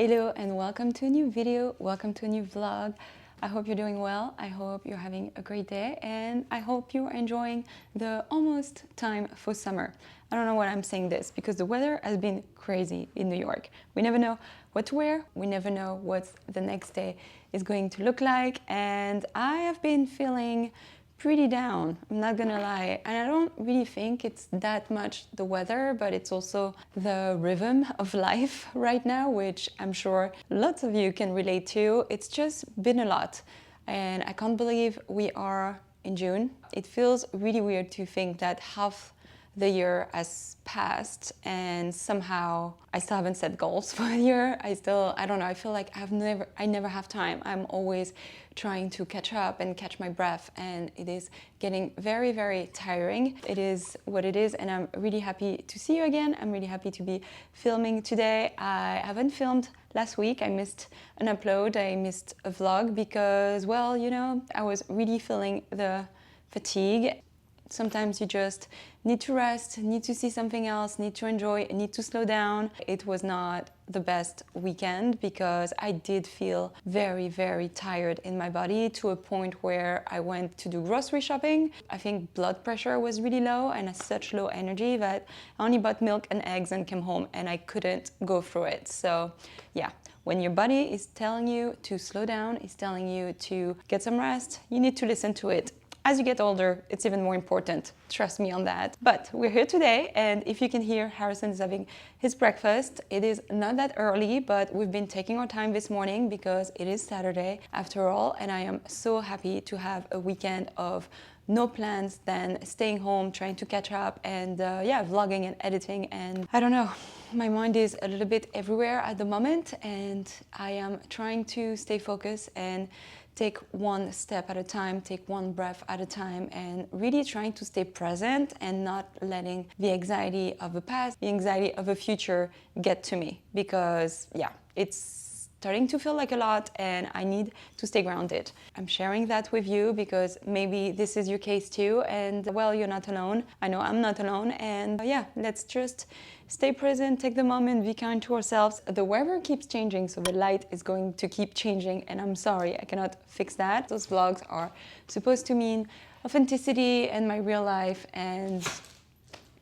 Hello and welcome to a new video, welcome to a new vlog. I hope you're doing well, I hope you're having a great day, and I hope you're enjoying the almost time for summer. I don't know why I'm saying this, because the weather has been crazy in New York. We never know what to wear, we never know what the next day is going to look like, and I have been feeling pretty down, I'm not gonna lie. And I don't really think it's that much the weather, but it's also the rhythm of life right now, which I'm sure lots of you can relate to. It's just been a lot, and I can't believe we are in June. It feels really weird to think that half the year has passed and somehow I still haven't set goals for the year. I don't know, I feel like I never have time. I'm always trying to catch up and catch my breath, and it is getting very, very tiring. It is what it is, and I'm really happy to see you again. I'm really happy to be filming today. I haven't filmed last week. I missed an upload, I missed a vlog because, well, you know, I was really feeling the fatigue. Sometimes you just need to rest, need to see something else, need to enjoy, need to slow down. It was not the best weekend because I did feel very, very tired in my body to a point where I went to do grocery shopping. I think blood pressure was really low and such low energy that I only bought milk and eggs and came home and I couldn't go through it. So yeah, when your body is telling you to slow down, is telling you to get some rest, you need to listen to it. As you get older, it's even more important. Trust me on that. But we're here today, and if you can hear, Harrison is having his breakfast. It is not that early, but we've been taking our time this morning because it is Saturday after all, and I am so happy to have a weekend of no plans than staying home, trying to catch up, and yeah, vlogging and editing. And I don't know, my mind is a little bit everywhere at the moment, and I am trying to stay focused and take one step at a time, take one breath at a time, and really trying to stay present and not letting the anxiety of the past, the anxiety of the future get to me. Because yeah, it's starting to feel like a lot and I need to stay grounded. I'm sharing that with you because maybe this is your case too, and well, you're not alone. I know I'm not alone, and yeah, let's just stay present, take the moment, be kind to ourselves. The weather keeps changing, so the light is going to keep changing, and I'm sorry, I cannot fix that. Those vlogs are supposed to mean authenticity and my real life, and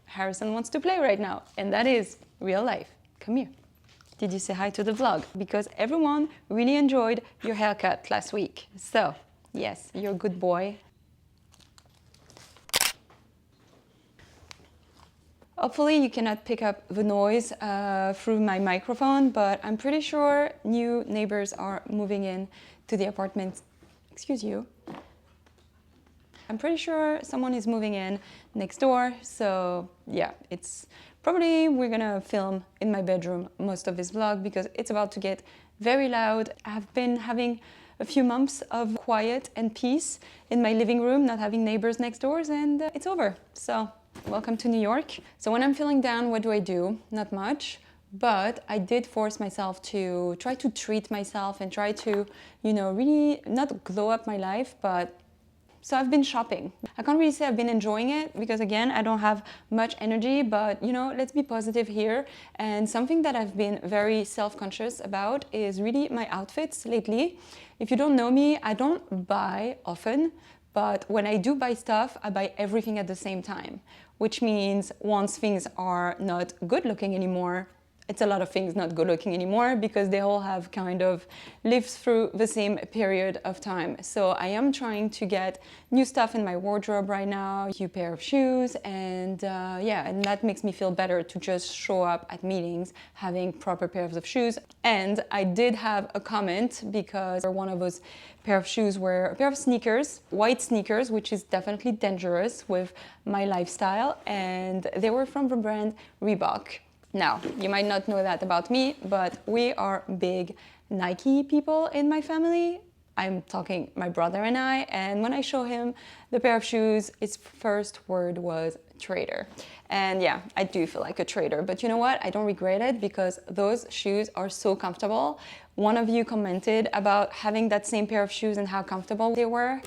Harrison wants to play right now, and that is real life. Come here. Did you say hi to the vlog? Because everyone really enjoyed your haircut last week. So, yes, you're a good boy. Hopefully you cannot pick up the noise through my microphone, but I'm pretty sure new neighbors are moving in to the apartment. Excuse you. I'm pretty sure someone is moving in next door, so yeah, it's probably we're gonna film in my bedroom most of this vlog because it's about to get very loud. I've been having a few months of quiet and peace in my living room, not having neighbors next doors, and it's over. So welcome to New York. So when I'm feeling down, what do? Not much, but I did force myself to try to treat myself and try to, you know, really not glow up my life, but so I've been shopping. I can't really say I've been enjoying it because again, I don't have much energy, but you know, let's be positive here. And something that I've been very self-conscious about is really my outfits lately. If you don't know me, I don't buy often, but when I do buy stuff, I buy everything at the same time, which means once things are not good looking anymore, it's a lot of things not good looking anymore because they all have kind of lived through the same period of time. So I am trying to get new stuff in my wardrobe right now, a new pair of shoes, and yeah, and that makes me feel better to just show up at meetings having proper pairs of shoes. And I did have a comment because one of those pair of shoes were a pair of sneakers, white sneakers, which is definitely dangerous with my lifestyle, and they were from the brand Reebok. Now, you might not know that about me, but we are big Nike people in my family. I'm talking my brother and I, and when I show him the pair of shoes, his first word was traitor. And yeah, I do feel like a traitor, but you know what? I don't regret it because those shoes are so comfortable. One of you commented about having that same pair of shoes and how comfortable they were.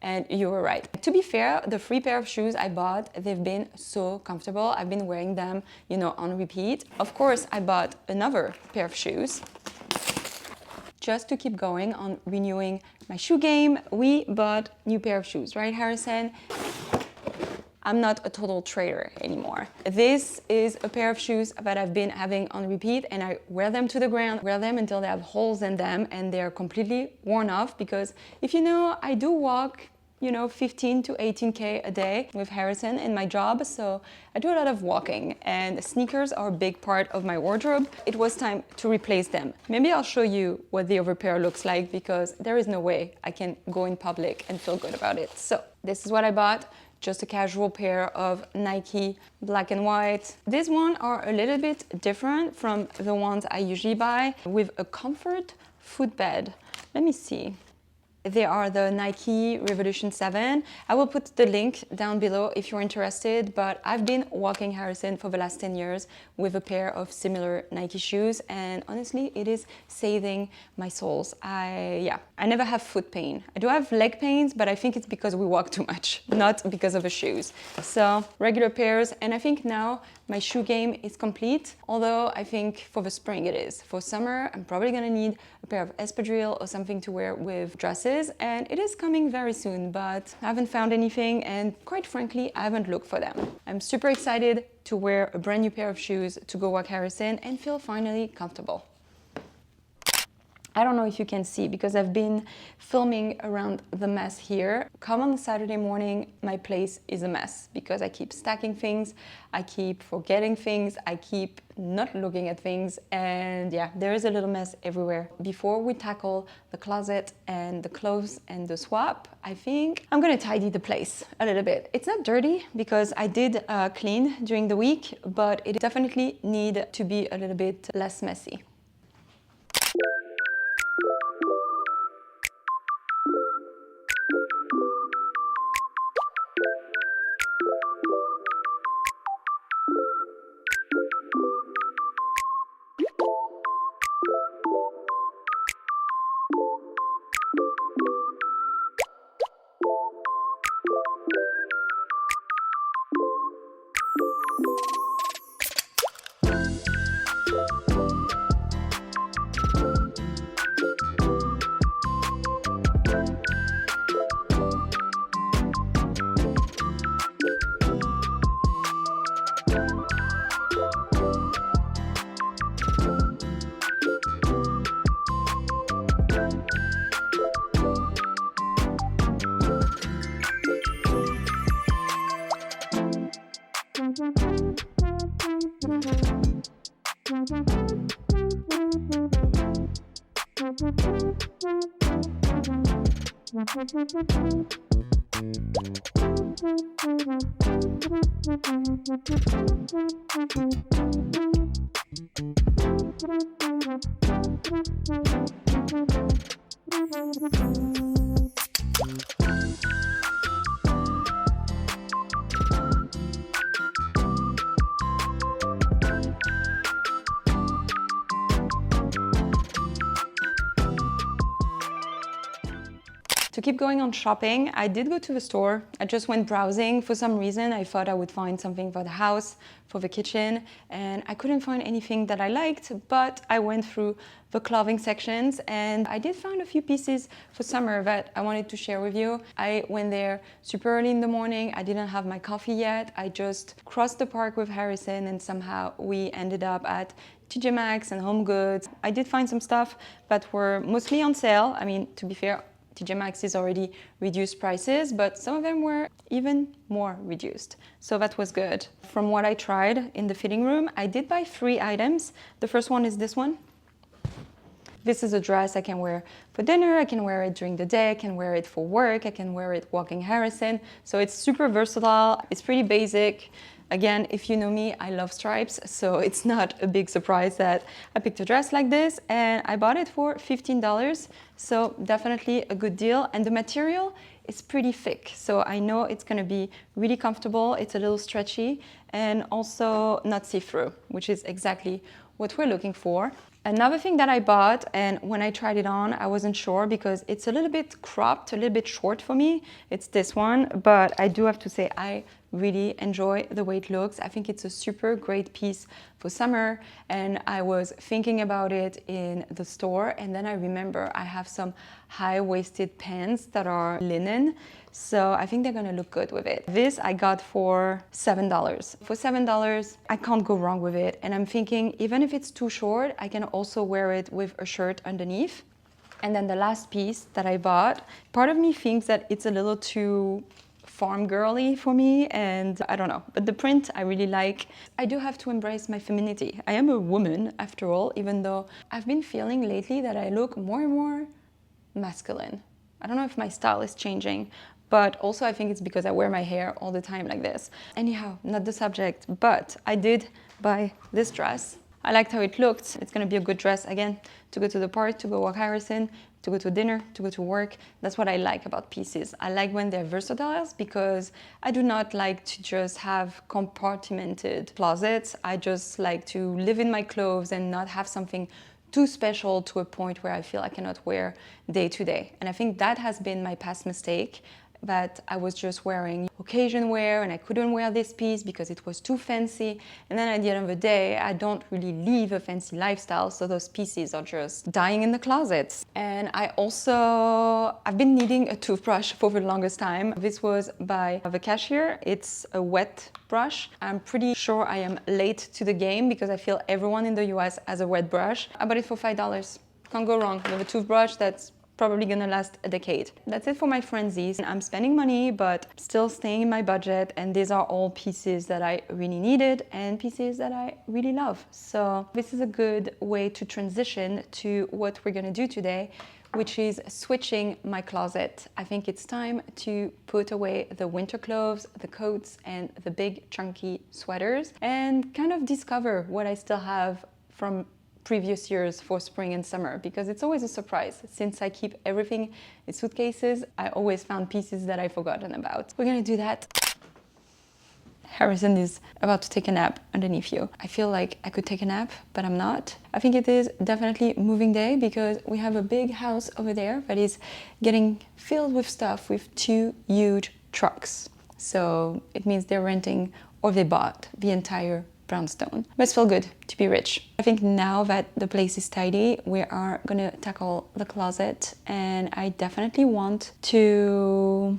And you were right. To be fair, the 3 pair of shoes I bought, they've been so comfortable. I've been wearing them, you know, on repeat. Of course, I bought another pair of shoes just to keep going on renewing my shoe game, we bought a new pair of shoes, right, Harrison? I'm not a total trader anymore. This is a pair of shoes that I've been having on repeat, and I wear them to the ground, wear them until they have holes in them and they're completely worn off, because if you know, I do walk 15 to 18K a day with Harrison in my job, so I do a lot of walking, and sneakers are a big part of my wardrobe. It was time to replace them. Maybe I'll show you what the other pair looks like, because there is no way I can go in public and feel good about it. So this is what I bought. Just a casual pair of Nike black and white. These ones are a little bit different from the ones I usually buy, with a comfort footbed. Let me see. They are the Nike Revolution 7. I will put the link down below if you're interested, but I've been walking Harrison for the last 10 years with a pair of similar Nike shoes, and honestly, it is saving my soles. I never have foot pain. I do have leg pains, but I think it's because we walk too much, not because of the shoes. So regular pairs, and I think now my shoe game is complete, although I think for the spring it is. For summer, I'm probably gonna need a pair of espadrille or something to wear with dresses, and it is coming very soon, but I haven't found anything, and quite frankly, I haven't looked for them. I'm super excited to wear a brand new pair of shoes to go walk Harrison and feel finally comfortable. I don't know if you can see, because I've been filming around the mess here. Come on Saturday morning, my place is a mess, because I keep stacking things, I keep forgetting things, I keep not looking at things, and yeah, there is a little mess everywhere. Before we tackle the closet and the clothes and the swap, I think I'm gonna tidy the place a little bit. It's not dirty, because I did clean during the week, but it definitely needs to be a little bit less messy. To keep going on shopping, I did go to the store. I just went browsing. For some reason, I thought I would find something for the house, for the kitchen, and I couldn't find anything that I liked, but I went through the clothing sections and I did find a few pieces for summer that I wanted to share with you. I went there super early in the morning. I didn't have my coffee yet. I just crossed the park with Harrison and somehow we ended up at TJ Maxx and Home Goods. I did find some stuff that were mostly on sale. I mean, to be fair, TJ Maxx is already reduced prices, but some of them were even more reduced. So that was good. From what I tried in the fitting room, I did buy 3 items. The first one is this one. This is a dress I can wear for dinner, I can wear it during the day, I can wear it for work, I can wear it walking Harrison. So it's super versatile, it's pretty basic. Again, if you know me, I love stripes, so it's not a big surprise that I picked a dress like this, and I bought it for $15, so definitely a good deal. And the material is pretty thick, so I know it's gonna be really comfortable. It's a little stretchy and also not see-through, which is exactly what we're looking for. Another thing that I bought, and when I tried it on, I wasn't sure because it's a little bit cropped, a little bit short for me. It's this one, but I do have to say I really enjoy the way it looks. I think it's a super great piece for summer, and I was thinking about it in the store, and then I remember I have some high-waisted pants that are linen, so I think they're gonna look good with it. This I got for $7. For $7, I can't go wrong with it, and I'm thinking even if it's too short, I can also wear it with a shirt underneath. And then the last piece that I bought, part of me thinks that it's a little too farm girly for me, and I don't know, but the print I really like. I do have to embrace my femininity. I am a woman after all, even though I've been feeling lately that I look more and more masculine. I don't know if my style is changing, but also I think it's because I wear my hair all the time like this. Anyhow, not the subject, but I did buy this dress. I liked how it looked. It's gonna be a good dress, again, to go to the park, to go walk Harrison, to go to dinner, to go to work. That's what I like about pieces. I like when they're versatile because I do not like to just have compartmented closets. I just like to live in my clothes and not have something too special to a point where I feel I cannot wear day to day. And I think that has been my past mistake, that I was just wearing occasion wear and I couldn't wear this piece because it was too fancy. And then at the end of the day, I don't really live a fancy lifestyle, so those pieces are just dying in the closets. And I've been needing a toothbrush for the longest time. This was by the cashier. It's a wet brush. I'm pretty sure I am late to the game because I feel everyone in the US has a wet brush. I bought it for $5. Can't go wrong with a toothbrush that's probably gonna last a decade. That's it for my frenzies. I'm spending money, but still staying in my budget, and these are all pieces that I really needed and pieces that I really love. So this is a good way to transition to what we're gonna do today, which is switching my closet. I think it's time to put away the winter clothes, the coats, and the big chunky sweaters, and kind of discover what I still have from previous years for spring and summer, because it's always a surprise. Since I keep everything in suitcases, I always found pieces that I've forgotten about. We're gonna do that. Harrison is about to take a nap underneath you. I feel like I could take a nap, but I'm not. I think it is definitely moving day because we have a big house over there that is getting filled with stuff with 2 huge trucks. So it means they're renting or they bought the entire brownstone. Must feel good to be rich. I think now that the place is tidy, we are gonna tackle the closet, and I definitely want to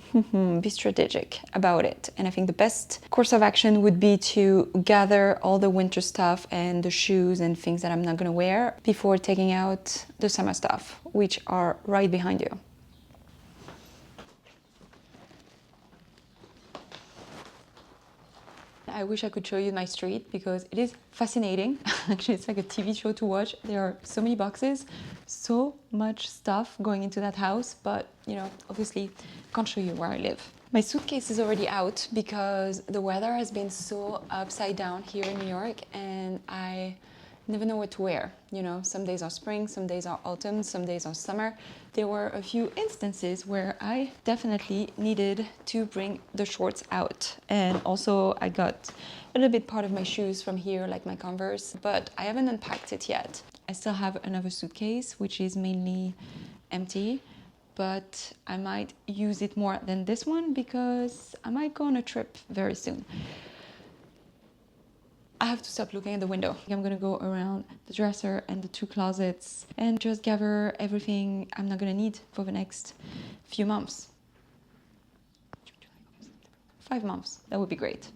be strategic about it. And I think the best course of action would be to gather all the winter stuff and the shoes and things that I'm not gonna wear before taking out the summer stuff, which are right behind you. I wish I could show you my street because it is fascinating. Actually, it's like a TV show to watch. There are so many boxes, so much stuff going into that house, but you know, obviously can't show you where I live. My suitcase is already out because the weather has been so upside down here in New York, and I never know what to wear. You know, some days are spring, some days are autumn, some days are summer. There were a few instances where I definitely needed to bring the shorts out. And also I got a little bit part of my shoes from here, like my Converse, but I haven't unpacked it yet. I still have another suitcase, which is mainly empty, but I might use it more than this one because I might go on a trip very soon. I have to stop looking at the window. I'm gonna go around the dresser and the 2 closets and just gather everything I'm not gonna need for the next few months. 5 months, that would be great.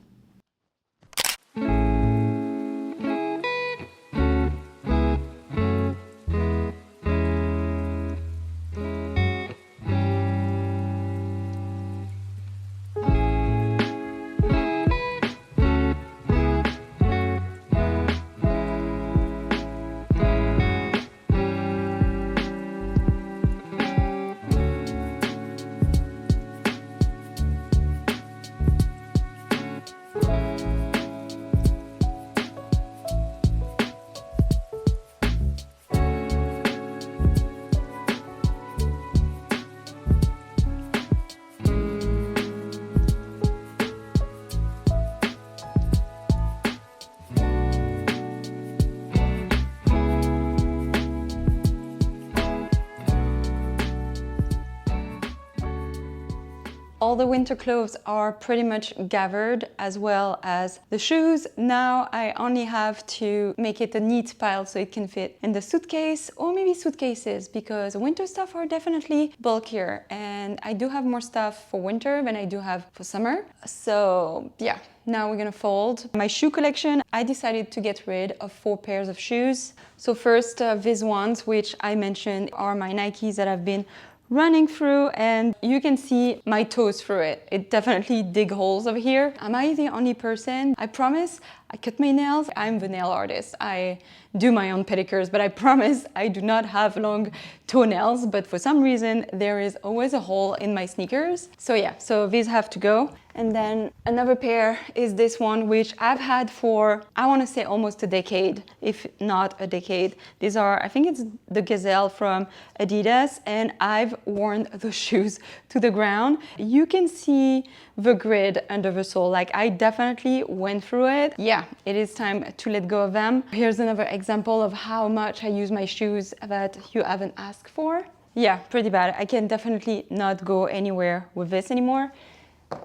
All the winter clothes are pretty much gathered, as well as the shoes. Now I only have to make it a neat pile so it can fit in the suitcase, or maybe suitcases, because winter stuff are definitely bulkier, and I do have more stuff for winter than I do have for summer. So yeah, now we're gonna fold. My shoe collection, I decided to get rid of 4 pairs of shoes. So first, these ones, which I mentioned are my Nikes that I've been running through, and you can see my toes through it. It definitely dig holes over here. Am I the only person? I promise I cut my nails. I'm the nail artist. I do my own pedicures, but I promise I do not have long toenails, but for some reason there is always a hole in my sneakers. So yeah, so these have to go. And then another pair is this one, which I've had for, I want to say almost a decade, if not a decade. These are, I think it's the Gazelle from Adidas, and I've worn the shoes to the ground. You can see the grid under the sole. Like, I definitely went through it. Yeah, it is time to let go of them. Here's another example of how much I use my shoes that you haven't asked for. Yeah, pretty bad. I can definitely not go anywhere with this anymore.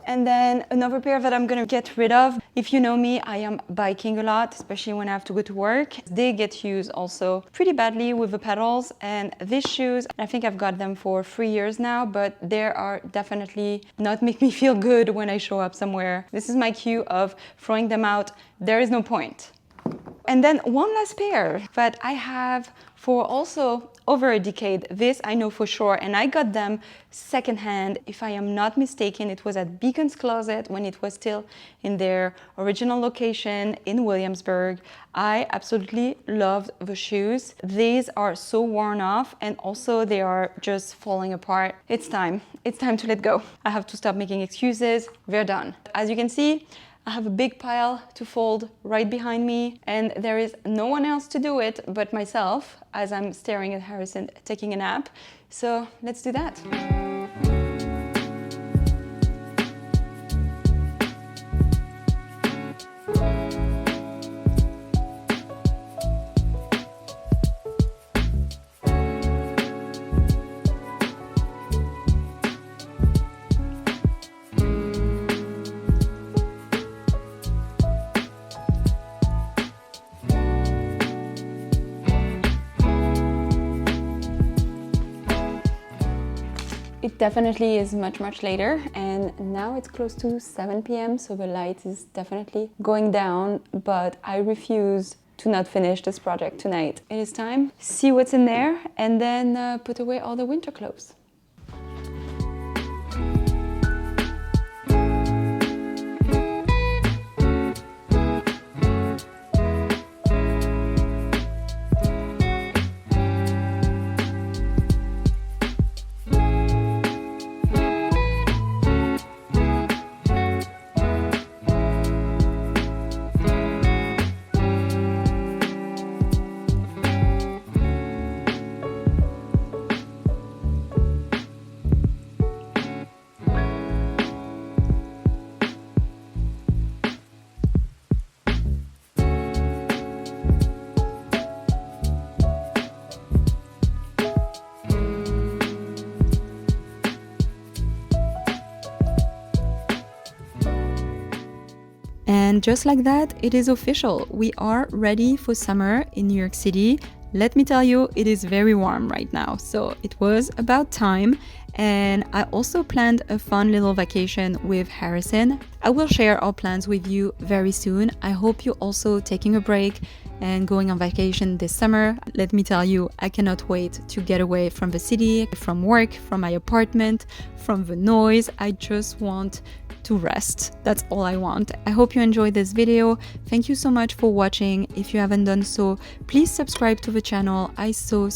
And then another pair that I'm gonna get rid of. If you know me, I am biking a lot, especially when I have to go to work. They get used also pretty badly with the pedals. And these shoes, I think I've got them for 3 years now, but they are definitely not make me feel good when I show up somewhere. This is my cue of throwing them out. There is no point. And then one last pair that I have for also over a decade. This I know for sure, and I got them secondhand. If I am not mistaken, it was at Beacon's Closet when it was still in their original location in Williamsburg. I absolutely loved the shoes. These are so worn off, and also they are just falling apart. It's time to let go. I have to stop making excuses. They're done. As you can see, I have a big pile to fold right behind me, and there is no one else to do it but myself as I'm staring at Harrison taking a nap. So let's do that. It definitely is much later, and now it's close to 7 p.m. so the light is definitely going down, but I refuse to not finish this project tonight. It is time, see what's in there, and then put away all the winter clothes. And just like that, it is official. We are ready for summer in New York City. Let me tell you, it is very warm right now, so it was about time. And I also planned a fun little vacation with Harrison. I will share our plans with you very soon. I hope you're also taking a break and going on vacation this summer. Let me tell you, I cannot wait to get away from the city, from work, from my apartment, from the noise. I just want to rest. That's all I want. I hope you enjoyed this video. Thank you so much for watching. If you haven't done so, please subscribe to the channel. I so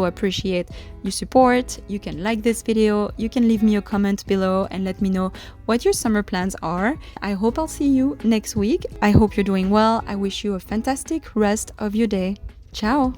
appreciate your support. You can like this video, you can leave me a comment below and let me know what your summer plans are. I hope I'll see you next week. I hope you're doing well. I wish you a fantastic rest of your day. Ciao!